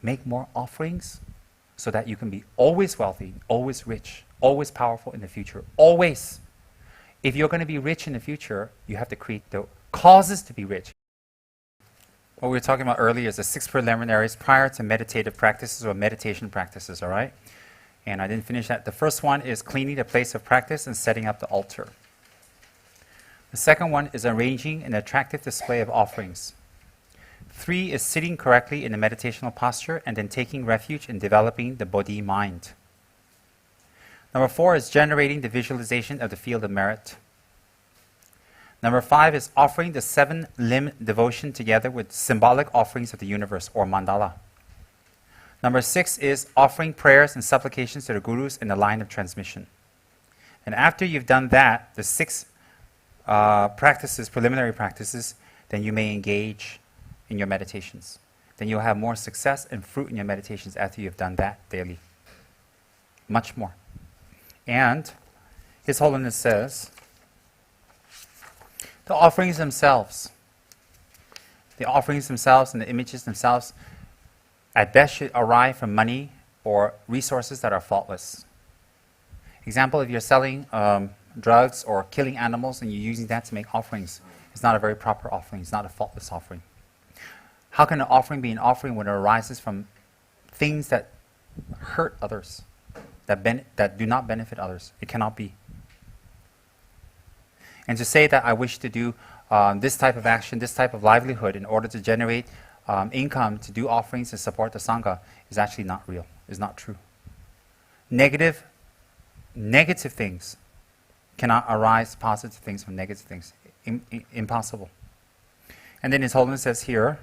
Make more offerings so that you can be always wealthy, always rich, always powerful in the future. Always. If you're going to be rich in the future, you have to create the causes to be rich. What we were talking about earlier is the 6 preliminaries prior to meditative practices or meditation practices, all right? And I didn't finish that. The first one is cleaning the place of practice and setting up the altar. The second one is arranging an attractive display of offerings. 3 is sitting correctly in the meditational posture and then taking refuge in developing the Bodhi mind. Number 4 is generating the visualization of the field of merit. Number 5 is offering the 7-limb devotion together with symbolic offerings of the universe or mandala. Number 6 is offering prayers and supplications to the gurus in the line of transmission. And after you've done that, the 6 practices, preliminary practices, then you may engage in your meditations. Then you'll have more success and fruit in your meditations after you've done that daily. Much more. And His Holiness says, the offerings themselves and the images themselves at best should arrive from money or resources that are faultless. Example, if you're selling drugs or killing animals and you're using that to make offerings, it's not a very proper offering. It's not a faultless offering. How can an offering be an offering when it arises from things that hurt others, that do not benefit others? It cannot be. And to say that I wish to do this type of action, this type of livelihood in order to generate income to do offerings and support the Sangha is actually not real, is not true. Negative things cannot arise positive things from negative things. Impossible. And then His Holiness says here,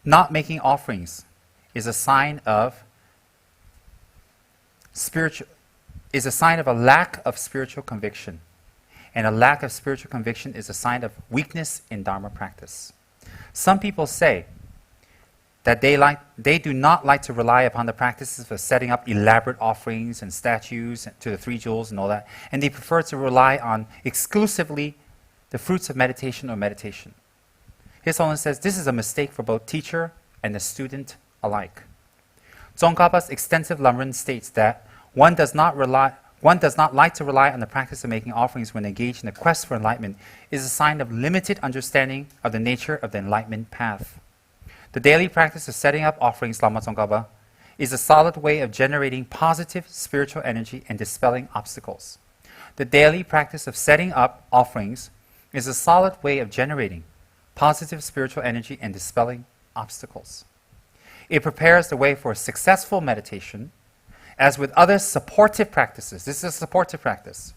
not making offerings is a sign of a lack of spiritual conviction. And a lack of spiritual conviction is a sign of weakness in Dharma practice. Some people say that they do not like to rely upon the practices of setting up elaborate offerings and statues to the 3 jewels and all that, and they prefer to rely on exclusively the fruits of meditation or meditation. His Holiness says this is a mistake for both teacher and the student alike. Tsongkhapa's extensive Lamrim states that one does not like to rely on the practice of making offerings when engaged in the quest for enlightenment is a sign of limited understanding of the nature of the enlightenment path. The daily practice of setting up offerings, Lama Tsongkhapa, is a solid way of generating positive spiritual energy and dispelling obstacles. The daily practice of setting up offerings is a solid way of generating positive spiritual energy and dispelling obstacles. It prepares the way for successful meditation. As with other supportive practices, this is a supportive practice.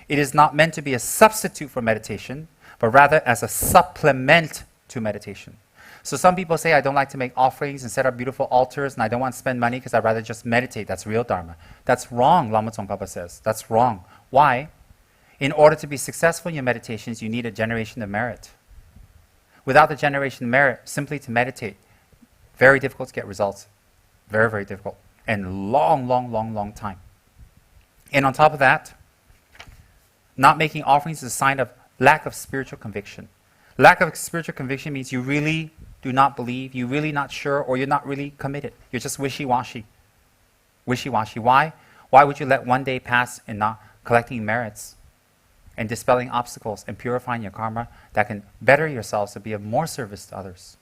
It is not meant to be a substitute for meditation, but rather as a supplement to meditation. So some people say, I don't like to make offerings and set up beautiful altars, and I don't want to spend money because I'd rather just meditate. That's real Dharma. That's wrong, Lama Tsongkhapa says. That's wrong. Why? In order to be successful in your meditations, you need a generation of merit. Without the generation of merit, simply to meditate, very difficult to get results. Very, very difficult. And long time. And on top of that, not making offerings is a sign of lack of spiritual conviction. Lack of spiritual conviction means you really do not believe, you're really not sure, or you're not really committed. You're just wishy-washy. Wishy-washy. Why? Why would you let one day pass in not collecting merits and dispelling obstacles and purifying your karma that can better yourselves to be of more service to others?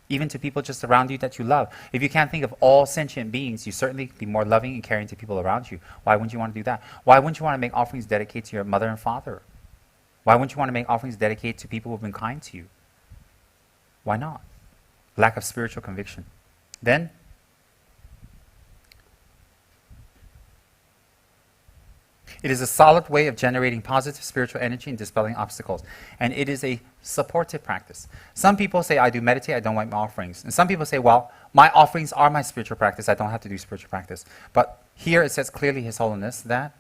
Even to people just around you that you love. If you can't think of all sentient beings, you certainly be more loving and caring to people around you. Why wouldn't you want to do that? Why wouldn't you want to make offerings dedicated to your mother and father? Why wouldn't you want to make offerings dedicated to people who have been kind to you? Why not? Lack of spiritual conviction. Then, it is a solid way of generating positive spiritual energy and dispelling obstacles. And it is a supportive practice. Some people say, I do meditate, I don't like my offerings. And some people say, well, my offerings are my spiritual practice, I don't have to do spiritual practice. But here it says clearly, His Holiness, that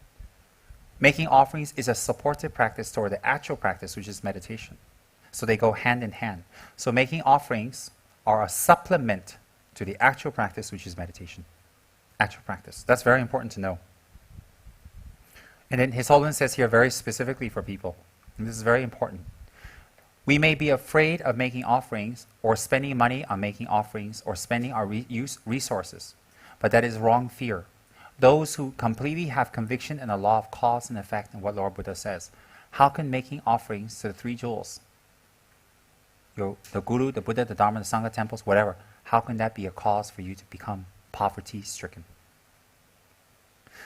making offerings is a supportive practice toward the actual practice, which is meditation. So they go hand in hand. So making offerings are a supplement to the actual practice, which is meditation. Actual practice. That's very important to know. And then His Holiness says here very specifically for people, and this is very important, We may be afraid of making offerings or spending money on making offerings or spending our resources, but that is wrong fear. Those who completely have conviction in the law of cause and effect and what Lord Buddha says, how can making offerings to the three jewels, the Guru, the Buddha, the Dharma, the Sangha, temples, whatever, how can that be a cause for you to become poverty-stricken?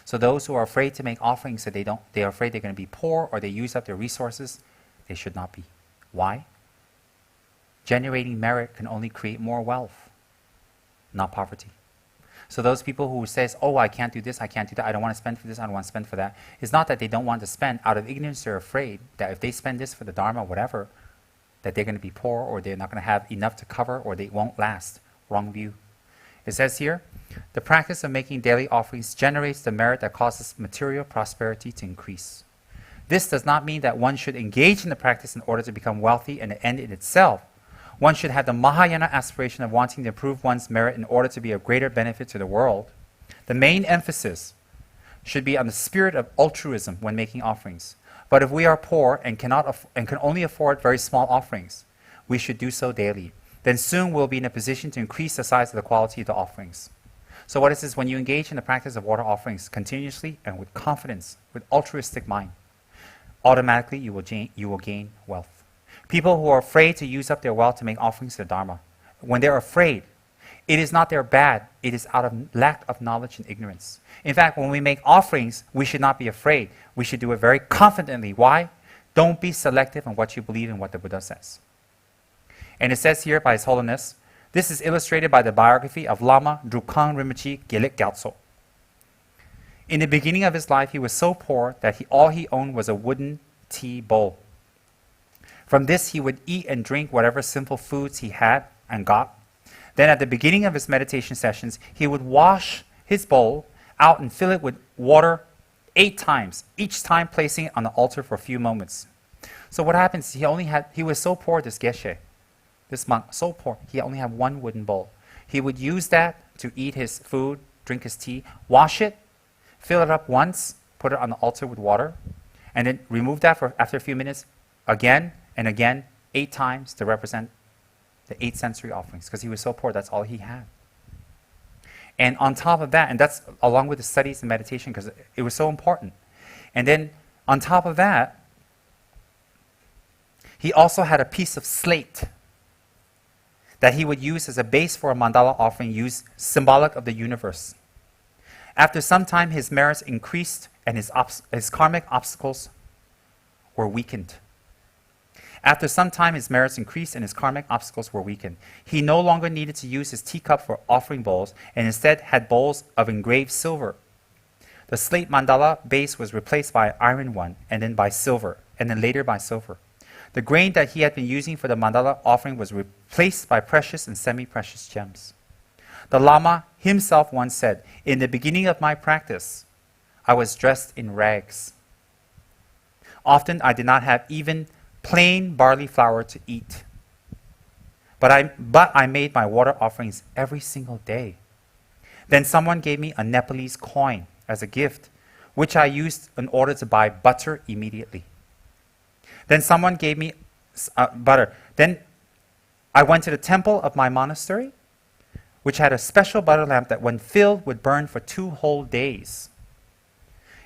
So those who are afraid to make offerings, that they are afraid they're going to be poor or they use up their resources, they should not be. Why? Generating merit can only create more wealth, not poverty. So those people who says, oh, I can't do this, I can't do that, I don't want to spend for this, I don't want to spend for that, it's not that they don't want to spend. Out of ignorance, they're afraid that if they spend this for the Dharma, whatever, that they're going to be poor or they're not going to have enough to cover or they won't last. Wrong view. It says here, the practice of making daily offerings generates the merit that causes material prosperity to increase. This does not mean that one should engage in the practice in order to become wealthy and an end in itself. One should have the Mahayana aspiration of wanting to improve one's merit in order to be of greater benefit to the world. The main emphasis should be on the spirit of altruism when making offerings. But if we are poor and can only afford very small offerings, we should do so daily. Then soon we'll be in a position to increase the size of the quality of the offerings. So what is this? When you engage in the practice of water offerings continuously and with confidence, with altruistic mind, automatically you will gain wealth. People who are afraid to use up their wealth to make offerings to the Dharma, when they're afraid, it is not they're bad, it is out of lack of knowledge and ignorance. In fact, when we make offerings, we should not be afraid. We should do it very confidently. Why? Don't be selective in what you believe in what the Buddha says. And it says here by His Holiness, this is illustrated by the biography of Lama Lukang Rinpoche Gelik Gyaltso. In the beginning of his life, he was so poor that all he owned was a wooden tea bowl. From this, he would eat and drink whatever simple foods he had and got. Then at the beginning of his meditation sessions, he would wash his bowl out and fill it with water 8 times, each time placing it on the altar for a few moments. So what happens, he was so poor, this geshe, this monk, so poor, he only had one wooden bowl. He would use that to eat his food, drink his tea, wash it, fill it up once, put it on the altar with water, and then remove that after a few minutes, again and again, 8 times to represent the 8 sensory offerings, because he was so poor, that's all he had. And on top of that, and that's along with the studies and meditation, because it was so important. And then on top of that, he also had a piece of slate that he would use as a base for a mandala offering, used symbolic of the universe. After some time, his merits increased and his karmic obstacles were weakened. After some time, his merits increased and his karmic obstacles were weakened. He no longer needed to use his teacup for offering bowls and instead had bowls of engraved silver. The slate mandala base was replaced by an iron one and then by silver and then later by silver. The grain that he had been using for the mandala offering was replaced by precious and semi-precious gems. The Lama himself once said, "In the beginning of my practice, I was dressed in rags. Often I did not have even plain barley flour to eat. But I made my water offerings every single day. Then someone gave me a Nepalese coin as a gift, which I used in order to buy butter immediately. Then someone gave me butter. Then I went to the temple of my monastery, which had a special butter lamp that when filled would burn for 2 whole days.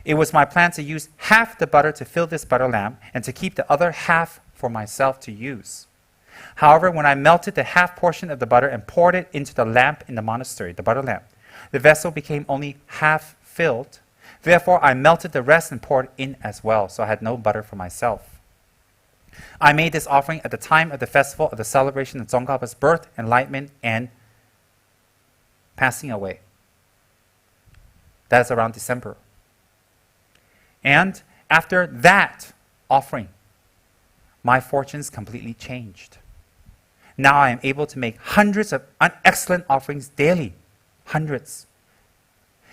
It was my plan to use half the butter to fill this butter lamp and to keep the other half for myself to use. However, when I melted the half portion of the butter and poured it into the lamp in the monastery, the butter lamp, the vessel became only half filled. Therefore, I melted the rest and poured in as well, so I had no butter for myself. I made this offering at the time of the festival of the celebration of Tsongkhapa's birth, enlightenment, and passing away. That is around December. And after that offering, my fortunes completely changed. Now I am able to make hundreds of excellent offerings daily. Hundreds.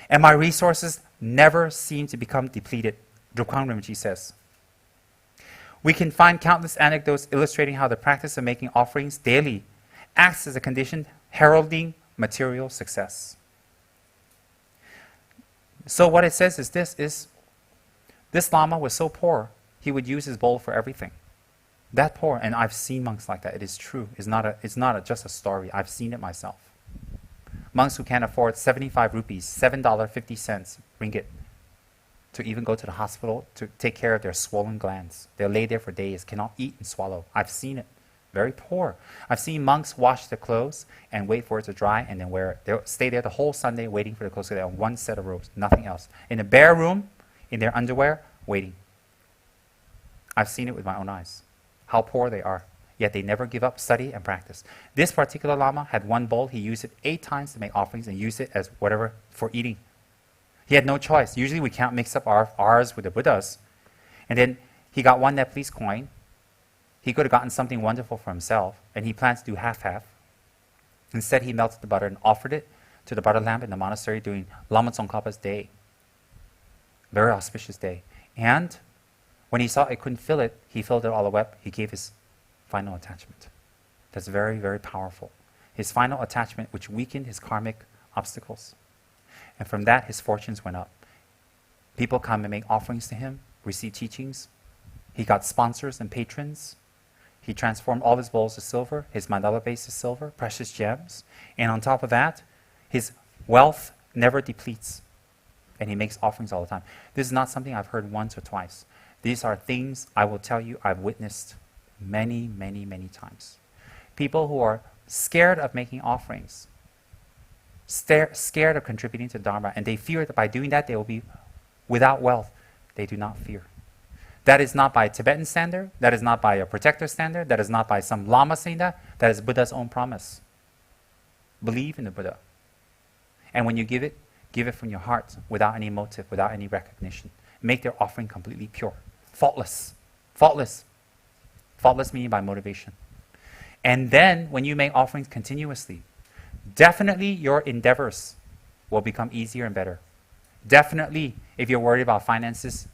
And my resources never seem to become depleted, Lukang Rinpoche says. We can find countless anecdotes illustrating how the practice of making offerings daily acts as a condition heralding material success. So what it says is this Lama was so poor, he would use his bowl for everything. That poor. And I've seen monks like that. It is true. It's not just a story. I've seen it myself. Monks who can't afford 75 rupees, $7.50 ringgit, to even go to the hospital to take care of their swollen glands. They'll lay there for days, cannot eat and swallow. I've seen it. Very poor. I've seen monks wash their clothes and wait for it to dry and then wear it. They'll stay there the whole Sunday waiting for the clothes to get on one set of robes, nothing else. In a bare room, in their underwear, waiting. I've seen it with my own eyes. How poor they are. Yet they never give up study and practice. This particular Lama had one bowl. He used it 8 times to make offerings and used it as whatever for eating. He had no choice. Usually we can't mix up ours with the Buddha's. And then he got one Nepalese coin. He could have gotten something wonderful for himself, and he planned to do half-half. Instead, he melted the butter and offered it to the butter lamp in the monastery during Lama Tsongkhapa's day. Very auspicious day. And when he saw it couldn't fill it, he filled it all up. He gave his final attachment. That's very, very powerful. His final attachment, which weakened his karmic obstacles. And from that, his fortunes went up. People come and make offerings to him, receive teachings. He got sponsors and patrons. He transformed all his bowls to silver, his mandala base to silver, precious gems. And on top of that, his wealth never depletes. And he makes offerings all the time. This is not something I've heard once or twice. These are things I will tell you I've witnessed many, many, many times. People who are scared of making offerings, scared of contributing to Dharma, and they fear that by doing that they will be without wealth. They do not fear. That is not by a Tibetan standard. That is not by a protector standard. That is not by some Lama saying that. That is Buddha's own promise. Believe in the Buddha. And when you give it from your heart without any motive, without any recognition. Make their offering completely pure. Faultless. Faultless. Faultless meaning by motivation. And then when you make offerings continuously, definitely your endeavors will become easier and better. Definitely, if you're worried about finances,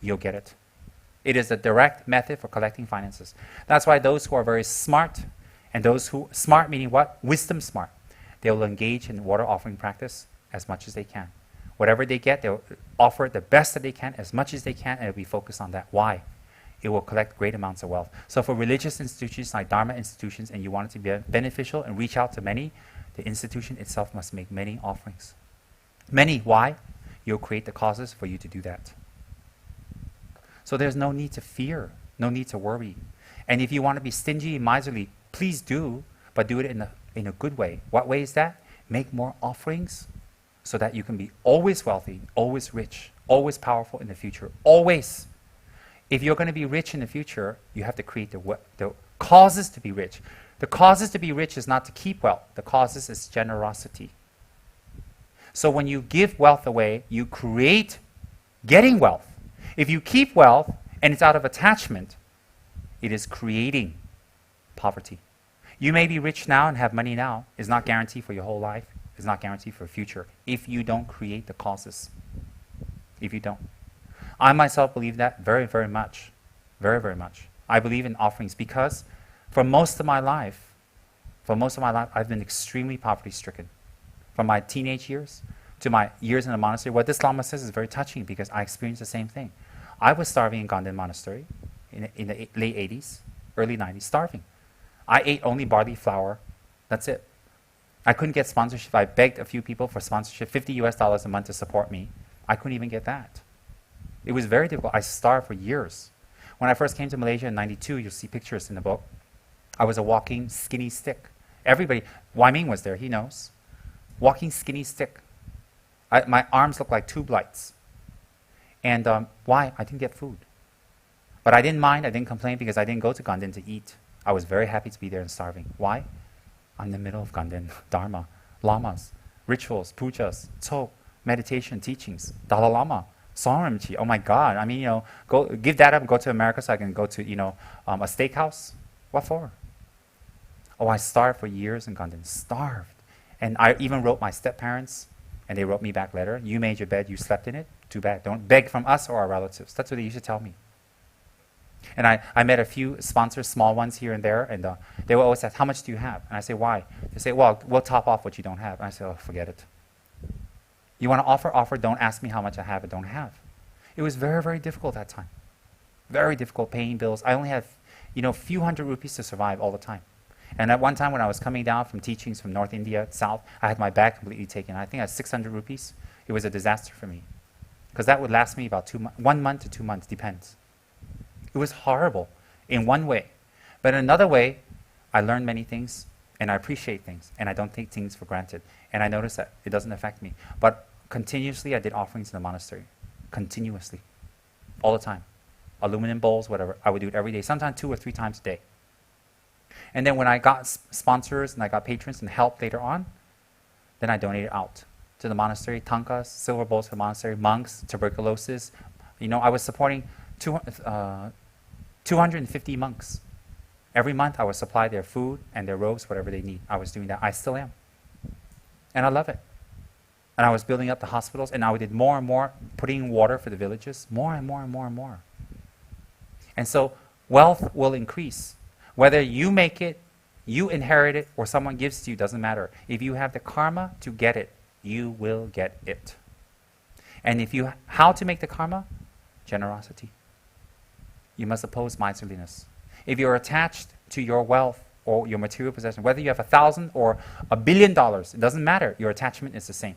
you'll get it. It is a direct method for collecting finances. That's why those who are very smart, and those who, smart meaning what? Wisdom smart. They will engage in water offering practice as much as they can. Whatever they get, they'll offer the best that they can, as much as they can, and it'll be focused on that. Why? It will collect great amounts of wealth. So for religious institutions like Dharma institutions, and you want it to be beneficial and reach out to many, the institution itself must make many offerings. Many. Why? You'll create the causes for you to do that. So there's no need to fear, no need to worry. And if you want to be stingy, miserly, please do, but do it in a good way. What way is that? Make more offerings so that you can be always wealthy, always rich, always powerful in the future. Always. If you're going to be rich in the future, you have to create the causes to be rich. The causes to be rich is not to keep wealth. The causes is generosity. So when you give wealth away, you create getting wealth. If you keep wealth and it's out of attachment, it is creating poverty. You may be rich now and have money now. It's not guaranteed for your whole life. It's not guaranteed for the future if you don't create the causes. If you don't. I myself believe that very, very much. Very, very much. I believe in offerings because for most of my life, I've been extremely poverty-stricken. From my teenage years to my years in the monastery, what this Lama says is very touching because I experienced the same thing. I was starving in Ganden Monastery in the late 80s, early 90s, starving. I ate only barley flour. That's it. I couldn't get sponsorship. I begged a few people for sponsorship, $50 a month to support me. I couldn't even get that. It was very difficult. I starved for years. When I first came to Malaysia in 92, you'll see pictures in the book. I was a walking skinny stick. Everybody, Wai Ming was there, he knows. Walking skinny stick. My arms looked like tube lights. And why? I didn't get food. But I didn't mind, I didn't complain because I didn't go to Ganden to eat. I was very happy to be there and starving. Why? I'm in the middle of Ganden, Dharma, Lamas, rituals, pujas, Tso, meditation, teachings, Dalai Lama, Tsem Rinpoche. Oh my God! I mean, go give that up, and go to America so I can go to, a steakhouse. What for? Oh, I starved for years in Ganden, starved, and I even wrote my step-parents, and they wrote me back letter. You made your bed, you slept in it. Too bad. Don't beg from us or our relatives. That's what they used to tell me. And I met a few sponsors, small ones here and there, and they will always ask, how much do you have? And I say, why? They say, well, we'll top off what you don't have. And I say, oh, forget it. You want to offer, don't ask me how much I have or don't have. It was very, very difficult that time. Very difficult paying bills. I only had few hundred rupees to survive all the time. And at one time when I was coming down from teachings from North India, South, I had my bag completely taken. I think I had 600 rupees. It was a disaster for me. Because that would last me about 1 month to 2 months, depends. It was horrible in one way. But in another way, I learned many things, and I appreciate things, and I don't take things for granted. And I noticed that it doesn't affect me. But continuously, I did offerings in the monastery. Continuously. All the time. Aluminum bowls, whatever. I would do it every day, sometimes 2 or 3 times a day. And then when I got sponsors and I got patrons and help later on, then I donated out to the monastery, tankas, silver bowls for the monastery, monks, tuberculosis. I was supporting 250 monks. Every month I would supply their food and their robes, whatever they need. I was doing that. I still am. And I love it. And I was building up the hospitals, and I did more and more, putting water for the villages, more and more and more and more. And so wealth will increase. Whether you make it, you inherit it, or someone gives to you, doesn't matter. If you have the karma to get it, you will get it. And how to make the karma? Generosity. You must oppose miserliness. If you're attached to your wealth or your material possession, whether you have 1,000 or $1 billion, it doesn't matter. Your attachment is the same.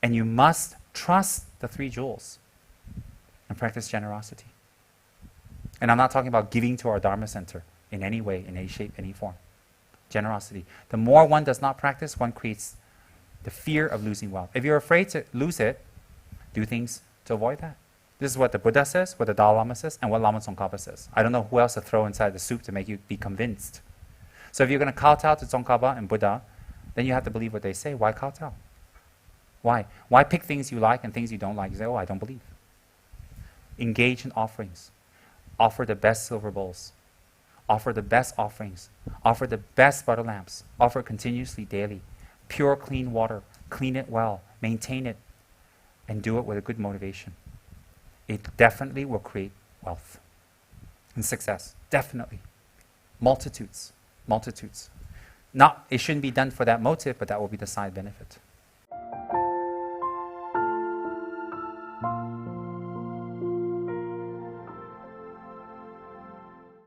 And you must trust the 3 jewels and practice generosity. And I'm not talking about giving to our Dharma center in any way, in any shape, any form. Generosity. The more one does not practice, one creates the fear of losing wealth. If you're afraid to lose it, do things to avoid that. This is what the Buddha says, what the Dalai Lama says, and what Lama Tsongkhapa says. I don't know who else to throw inside the soup to make you be convinced. So if you're going to kowtow to Tsongkhapa and Buddha, then you have to believe what they say. Why kowtow? Why? Why pick things you like and things you don't like? You say, I don't believe. Engage in offerings. Offer the best silver bowls. Offer the best offerings. Offer the best butter lamps. Offer continuously, daily. Pure, clean water. Clean it well. Maintain it. And do it with a good motivation. It definitely will create wealth and success. Definitely. Multitudes. Multitudes. It shouldn't be done for that motive, but that will be the side benefit.